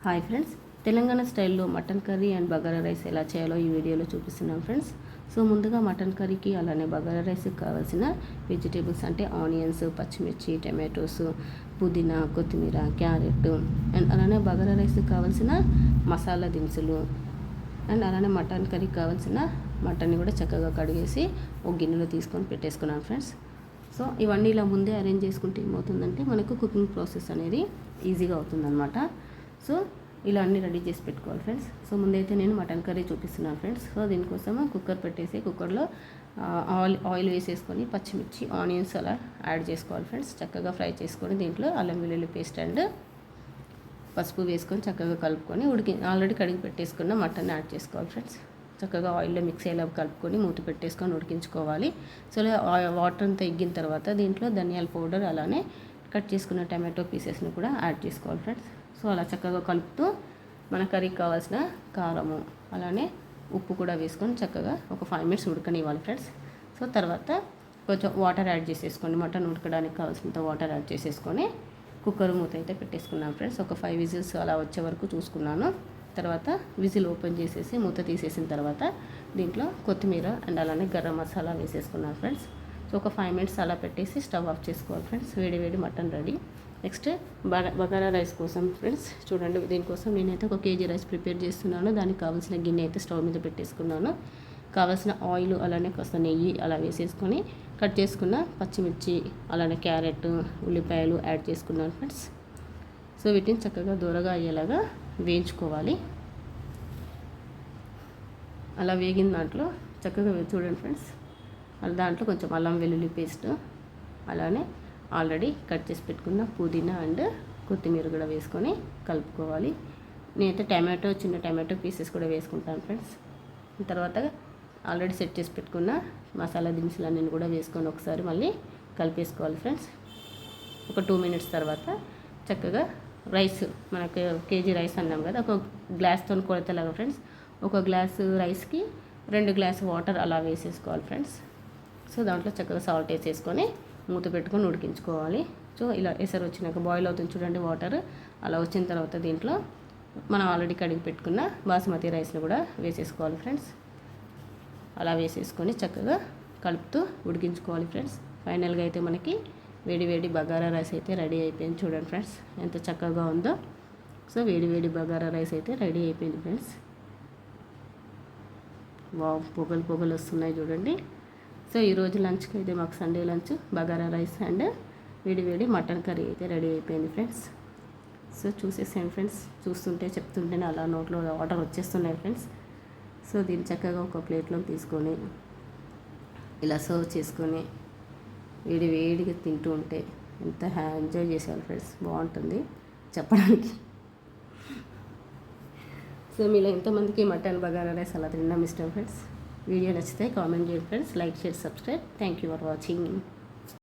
Hi friends, Telangana స్టైల్లో mutton curry and bagara rice ఎలా చేయాలో ఈ వీడియోలో చూపిస్తున్నాం ఫ్రెండ్స్. సో ముందుగా మటన్ కర్రీకి అలానే బగారా రైస్కి కావాల్సిన వెజిటేబుల్స్ అంటే ఆనియన్స్, పచ్చిమిర్చి, టమాటోస్, పుదీనా, కొత్తిమీర, క్యారెట్ అండ్ అలానే బగారా రైస్కి కావాల్సిన మసాలా దినుసులు అండ్ అలానే మటన్ కర్రీకి కావాల్సిన మటన్ని కూడా చక్కగా కడిగేసి ఒక గిన్నెలో తీసుకొని పెట్టేసుకున్నాను ఫ్రెండ్స్. సో ఇవన్నీ ఇలా ముందే అరేంజ్ చేసుకుంటే ఏమవుతుందంటే మనకు కుకింగ్ ప్రాసెస్ అనేది ఈజీగా అవుతుందన్నమాట. సో ఇలా అన్నీ రెడీ చేసి పెట్టుకోవాలి ఫ్రెండ్స్. సో ముందైతే నేను మటన్ కర్రీ చూపిస్తున్నాను ఫ్రెండ్స్. సో దీనికోసం కుక్కర్ పెట్టేసి కుక్కర్లో ఆయిల్ వేసేసుకొని పచ్చిమిర్చి, ఆనియన్స్ అలా యాడ్ చేసుకోవాలి ఫ్రెండ్స్. చక్కగా ఫ్రై చేసుకొని దీంట్లో అల్లం వెల్లుల్లి పేస్ట్ అండ్ పసుపు వేసుకొని చక్కగా కలుపుకొని ఆల్రెడీ కడిగి పెట్టేసుకున్న మటన్ యాడ్ చేసుకోవాలి ఫ్రెండ్స్. చక్కగా ఆయిల్లో మిక్స్ అయ్యేలా కలుపుకొని మూత పెట్టేసుకొని ఉడికించుకోవాలి. సో వాటర్ అంతా ఎగ్గిన తర్వాత దీంట్లో ధనియాల పౌడర్ అలానే కట్ చేసుకున్న టమాటో పీసెస్ని కూడా యాడ్ చేసుకోవాలి ఫ్రెండ్స్. సో అలా చక్కగా కలుపుతూ మన కర్రీకి కావాల్సిన కారము అలానే ఉప్పు కూడా వేసుకొని చక్కగా ఒక 5 minutes ఉడకనివ్వాలి ఫ్రెండ్స్. సో తర్వాత కొంచెం వాటర్ యాడ్ చేసేసుకోండి. మటన్ ఉడకడానికి కావాల్సినంత వాటర్ యాడ్ చేసేసుకొని కుక్కర్ మూత అయితే పెట్టేసుకున్నాను ఫ్రెండ్స్. ఒక 5 whistles అలా వచ్చే వరకు చూసుకున్నాను. తర్వాత విజిల్ ఓపెన్ చేసేసి మూత తీసేసిన తర్వాత దీంట్లో కొత్తిమీర అండ్ అలానే గరం మసాలా వేసేసుకున్నాను ఫ్రెండ్స్. సో ఒక 5 minutes అలా పెట్టేసి స్టవ్ ఆఫ్ చేసుకోవాలి ఫ్రెండ్స్. వేడి వేడి mutton ready. Next bagara rice కోసం ఫ్రెండ్స్ చూడండి, దీనికోసం నేనైతే 1 kg రైస్ ప్రిపేర్ చేస్తున్నాను. దానికి కావాల్సిన గిన్నె అయితే స్టవ్ మీద పెట్టేసుకున్నాను. కావాల్సిన ఆయిల్ అలానే కాస్త నెయ్యి అలా వేసేసుకొని కట్ చేసుకున్న పచ్చిమిర్చి అలానే క్యారెట్, ఉల్లిపాయలు యాడ్ చేసుకున్నాను ఫ్రెండ్స్. సో వీటిని చక్కగా దూరగా అయ్యేలాగా వేయించుకోవాలి. అలా వేగిన దాంట్లో చక్కగా చూడండి ఫ్రెండ్స్, దాంట్లో కొంచెం అల్లం వెల్లుల్లి పేస్ట్ అలానే ఆల్రెడీ కట్ చేసి పెట్టుకున్న పుదీనా అండ్ కొత్తిమీర కూడా వేసుకొని కలుపుకోవాలి. నేనైతే చిన్న టమాటో పీసెస్ కూడా వేసుకుంటాను ఫ్రెండ్స్. తర్వాత ఆల్రెడీ సెట్ చేసి పెట్టుకున్న మసాలా దినుసులన్నీ కూడా వేసుకొని ఒకసారి మళ్ళీ కలిపేసుకోవాలి ఫ్రెండ్స్. ఒక 2 minutes తర్వాత చక్కగా రైస్, మనకు kg రైస్ అన్నాం కదా, ఒక గ్లాస్తో కొలతలాగా ఫ్రెండ్స్. ఒక గ్లాసు రైస్కి 2 గ్లాసు వాటర్ అలా వేసేసుకోవాలి ఫ్రెండ్స్. సో దాంట్లో చక్కగా సాల్ట్ వేసేసుకొని మూత పెట్టుకొని ఉడికించుకోవాలి. సో ఇలా ఎసరు వచ్చినాక బాయిల్ అవుతుంది చూడండి వాటర్. అలా వచ్చిన తర్వాత దీంట్లో మనం ఆల్రెడీ కడిగి పెట్టుకున్న బాస్మతి రైస్ని కూడా వేసేసుకోవాలి ఫ్రెండ్స్. అలా వేసేసుకొని చక్కగా కలుపుతూ ఉడికించుకోవాలి ఫ్రెండ్స్. ఫైనల్గా అయితే మనకి వేడి వేడి బగారా రైస్ అయితే రెడీ అయిపోయింది. చూడండి ఫ్రెండ్స్ ఎంత చక్కగా ఉందో. సో వేడి వేడి బగారా రైస్ అయితే రెడీ అయిపోయింది ఫ్రెండ్స్. పొగలు వస్తున్నాయి చూడండి. సో ఈరోజు లంచ్కి అయితే మాకు Sunday lunch bagara rice and వేడి వేడి మటన్ కర్రీ అయితే రెడీ అయిపోయింది ఫ్రెండ్స్. సో చూసేసాను ఫ్రెండ్స్, చూస్తుంటే చెప్తుంటేనే అలా నోట్లో వాటర్ వచ్చేస్తున్నాయి ఫ్రెండ్స్. సో దీన్ని చక్కగా ఒక ప్లేట్లోకి తీసుకొని ఇలా సర్వ్ చేసుకొని వేడి వేడిగా తింటూ ఉంటే ఎంత ఎంజాయ్ చేసేవాళ్ళు ఫ్రెండ్స్, బాగుంటుంది చెప్పడానికి. సో మీలో ఎంతమందికి మటన్ బగారా రైస్ అలా తినడం ఇష్టం ఫ్రెండ్స్? వీడియో నచ్చితే కామెంట్ చేయండి friends. Like, share, subscribe. Thank you for watching.